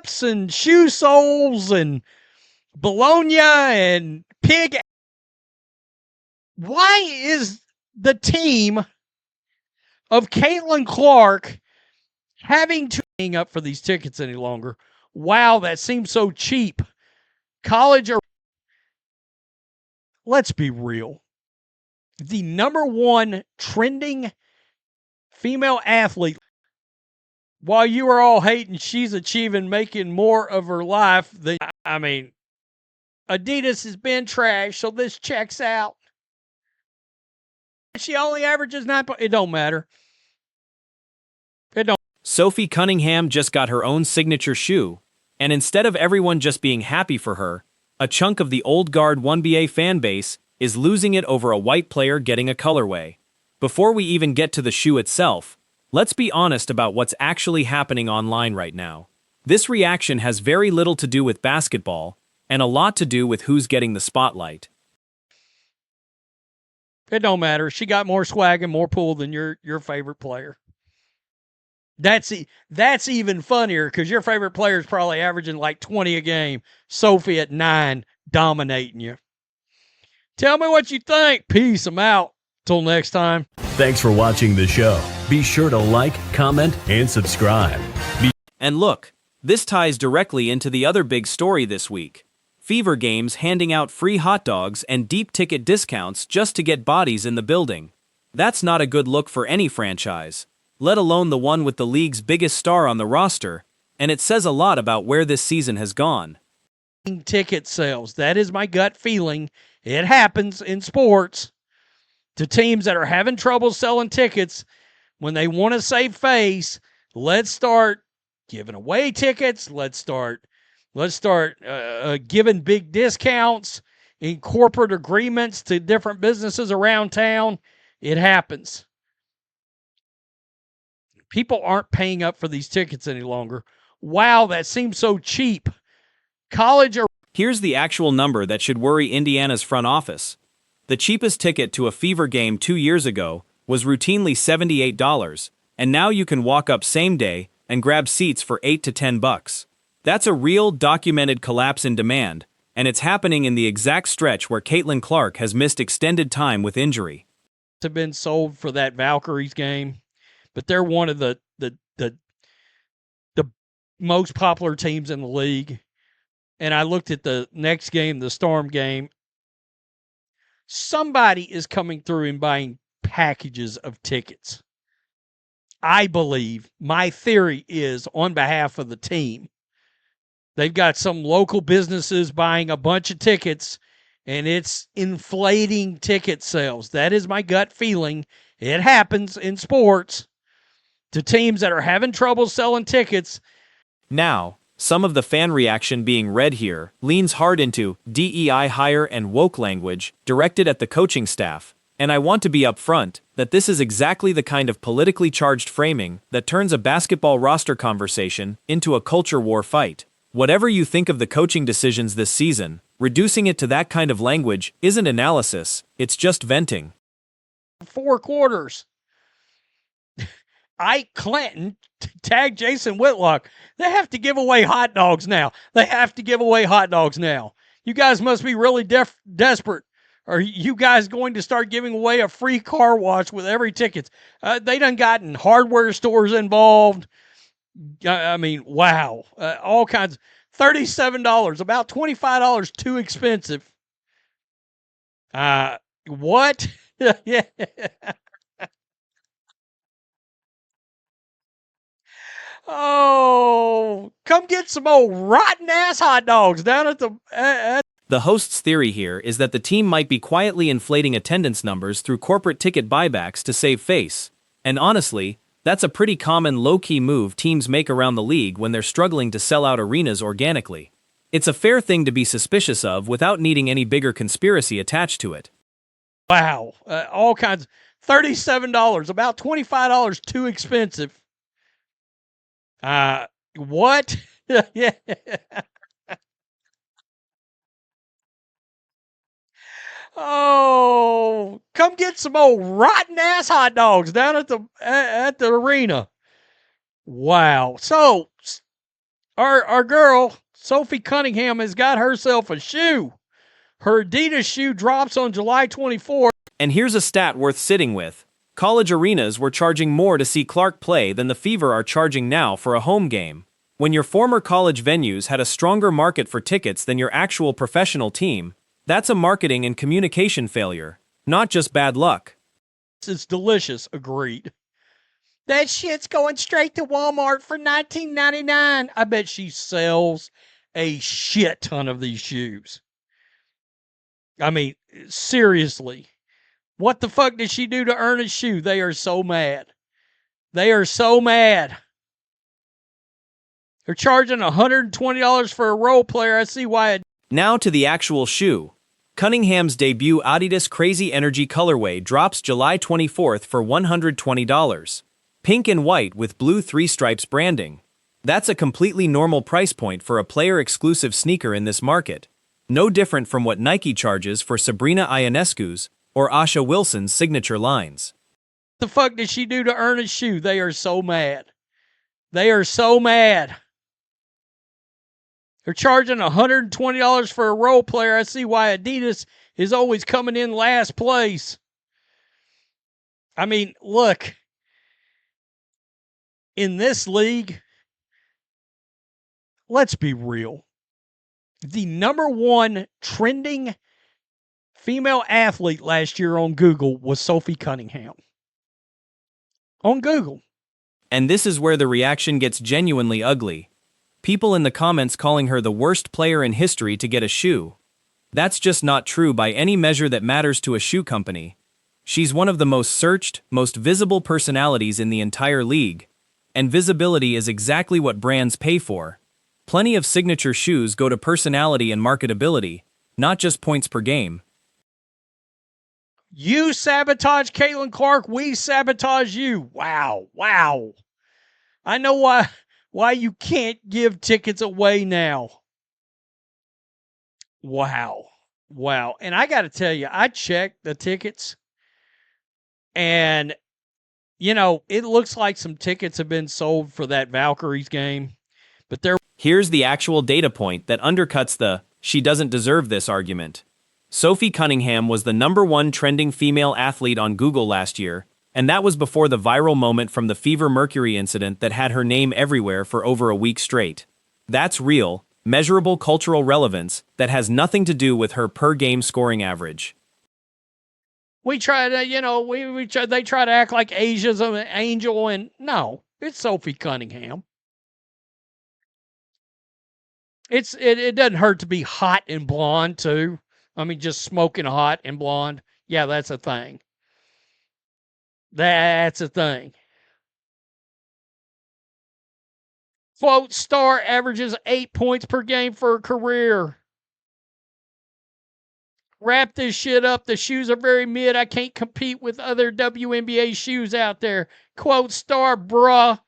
lips and shoe soles and bologna and pig. Why is the team of Caitlin Clark having to hang up for these tickets any longer? Wow, that seems so cheap. College, or let's be real. The number one trending female athlete, while you are all hating she's achieving making more of her life than, I mean, Adidas has been trash, so this checks out. She only averages 9 points. It don't matter. It don't. Sophie Cunningham just got her own signature shoe, and instead of everyone just being happy for her, a chunk of the old guard 1BA fan base is losing it over a white player getting a colorway. Before we even get to the shoe itself, let's be honest about what's actually happening online right now. This reaction has very little to do with basketball, and a lot to do with who's getting the spotlight. It don't matter. She got more swag and more pull than your favorite player. That's even funnier because your favorite player is probably averaging like 20 a game. Sophie at 9, dominating you. Tell me what you think. Peace. I'm out. Till next time. Thanks for watching the show. Be sure to like, comment, and subscribe. And look, this ties directly into the other big story this week. Fever Games handing out free hot dogs and deep ticket discounts just to get bodies in the building. That's not a good look for any franchise, let alone the one with the league's biggest star on the roster, and it says a lot about where this season has gone. Ticket sales. That is my gut feeling. It happens in sports to teams that are having trouble selling tickets. When they want to save face, let's start giving away tickets. Let's start giving big discounts in corporate agreements to different businesses around town. It happens. People aren't paying up for these tickets any longer. Wow, that seems so cheap. College, or here's the actual number that should worry Indiana's front office. The cheapest ticket to a Fever game 2 years ago was routinely $78, and now you can walk up same day and grab seats for $8 to $10. That's a real documented collapse in demand, and it's happening in the exact stretch where Caitlin Clark has missed extended time with injury. Have been sold for that Valkyries game, but they're one of the most popular teams in the league. And I looked at the next game, the Storm game. Somebody is coming through and buying packages of tickets. I believe, my theory is on behalf of the team. They've got some local businesses buying a bunch of tickets, and it's inflating ticket sales. That is my gut feeling. It happens in sports to teams that are having trouble selling tickets. Now, some of the fan reaction being read here leans hard into DEI hire and woke language directed at the coaching staff, and I want to be upfront that this is exactly the kind of politically charged framing that turns a basketball roster conversation into a culture war fight. Whatever you think of the coaching decisions this season, reducing it to that kind of language isn't analysis, it's just venting. 4 quarters. Ike Clanton tagged Jason Whitlock. They have to give away hot dogs now. They have to give away hot dogs now. You guys must be really desperate. Are you guys going to start giving away a free car wash with every ticket? They done gotten hardware stores involved. I mean, wow. All kinds. $37, about $25 too expensive. What? Yeah. Oh, come get some old rotten-ass hot dogs down at the... The host's theory here is that the team might be quietly inflating attendance numbers through corporate ticket buybacks to save face. And honestly, that's a pretty common low-key move teams make around the league when they're struggling to sell out arenas organically. It's a fair thing to be suspicious of without needing any bigger conspiracy attached to it. Wow. All kinds. $37, about $25 too expensive. What? Yeah. Oh, come get some old rotten-ass hot dogs down at the arena. Wow. So, Our girl, Sophie Cunningham, has got herself a shoe. Her Adidas shoe drops on July 24th. And here's a stat worth sitting with. College arenas were charging more to see Clark play than the Fever are charging now for a home game. When your former college venues had a stronger market for tickets than your actual professional team, that's a marketing and communication failure, not just bad luck. It's delicious, agreed. That shit's going straight to Walmart for $19.99. I bet she sells a shit ton of these shoes. I mean, seriously. What the fuck did she do to earn a shoe? They are so mad. They are so mad. They're charging $120 for a role player. I see why. Now to the actual shoe. Cunningham's debut Adidas Crazy Energy colorway drops July 24th for $120. Pink and white with blue 3 stripes branding. That's a completely normal price point for a player-exclusive sneaker in this market. No different from what Nike charges for Sabrina Ionescu's or Asha Wilson's signature lines. What the fuck did she do to earn a shoe? They are so mad. They are so mad. They're charging $120 for a role player. I see why Adidas is always coming in last place. I mean, look. In this league, let's be real. The number one trending female athlete last year on Google was Sophie Cunningham. On Google. And this is where the reaction gets genuinely ugly. People in the comments calling her the worst player in history to get a shoe. That's just not true by any measure that matters to a shoe company. She's one of the most searched, most visible personalities in the entire league. And visibility is exactly what brands pay for. Plenty of signature shoes go to personality and marketability, not just points per game. You sabotage Caitlin Clark, we sabotage you. Wow, wow. I know why you can't give tickets away now. Wow, wow. And I got to tell you, I checked the tickets, and, you know, it looks like some tickets have been sold for that Valkyries game, but they're... Here's the actual data point that undercuts the "she doesn't deserve this" argument. Sophie Cunningham was the #1 trending female athlete on Google last year, and that was before the viral moment from the Fever Mercury incident that had her name everywhere for over a week straight. That's real, measurable cultural relevance that has nothing to do with her per-game scoring average. We try to, you know, they try to act like Asia's an angel, and no, it's Sophie Cunningham. It doesn't hurt to be hot and blonde, too. I mean, just smoking hot and blonde. Yeah, that's a thing. That's a thing. Quote, star averages 8 points per game for her career. Wrap this shit up. The shoes are very mid. I can't compete with other WNBA shoes out there. Quote, star, bruh.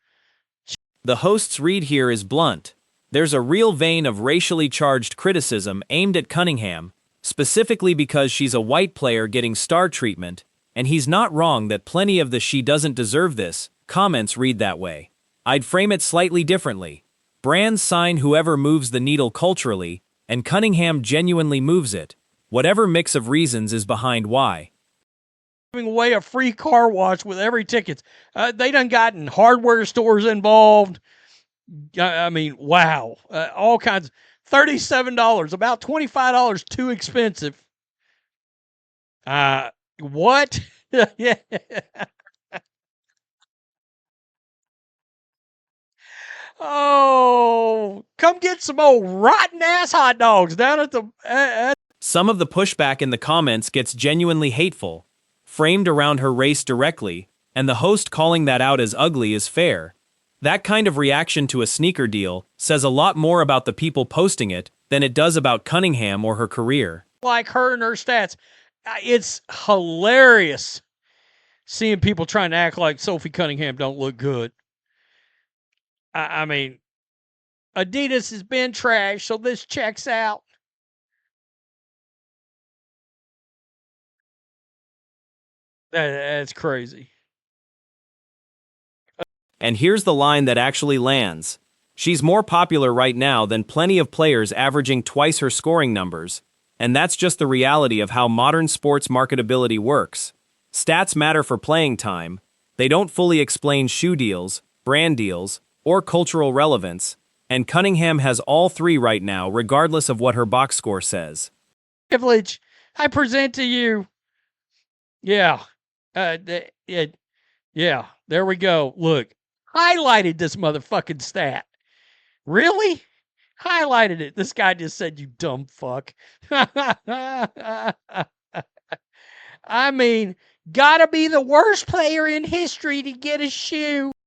The host's read here is blunt. There's a real vein of racially charged criticism aimed at Cunningham, specifically because she's a white player getting star treatment, and he's not wrong that plenty of the "she doesn't deserve this" comments read that way. I'd frame it slightly differently. Brands sign whoever moves the needle culturally, and Cunningham genuinely moves it. Whatever mix of reasons is behind why. Giving away a free car wash with every ticket. They done gotten hardware stores involved. I mean, wow. All kinds. $37, about $25 too expensive. What? Yeah. Oh, come get some old rotten ass hot dogs down at the. Some of the pushback in the comments gets genuinely hateful, framed around her race directly, and the host calling that out as ugly is fair. That kind of reaction to a sneaker deal says a lot more about the people posting it than it does about Cunningham or her career. Like her and her stats. It's hilarious seeing people trying to act like Sophie Cunningham don't look good. I mean, Adidas has been trash, so this checks out. That's crazy. And here's the line that actually lands. She's more popular right now than plenty of players averaging twice her scoring numbers, and that's just the reality of how modern sports marketability works. Stats matter for playing time. They don't fully explain shoe deals, brand deals, or cultural relevance, and Cunningham has all three right now regardless of what her box score says. Privilege, I present to you. Yeah. Yeah, there we go. Look, highlighted this motherfucking stat. Really? Highlighted it. This guy just said, you dumb fuck. I mean, gotta be the worst player in history to get a shoe.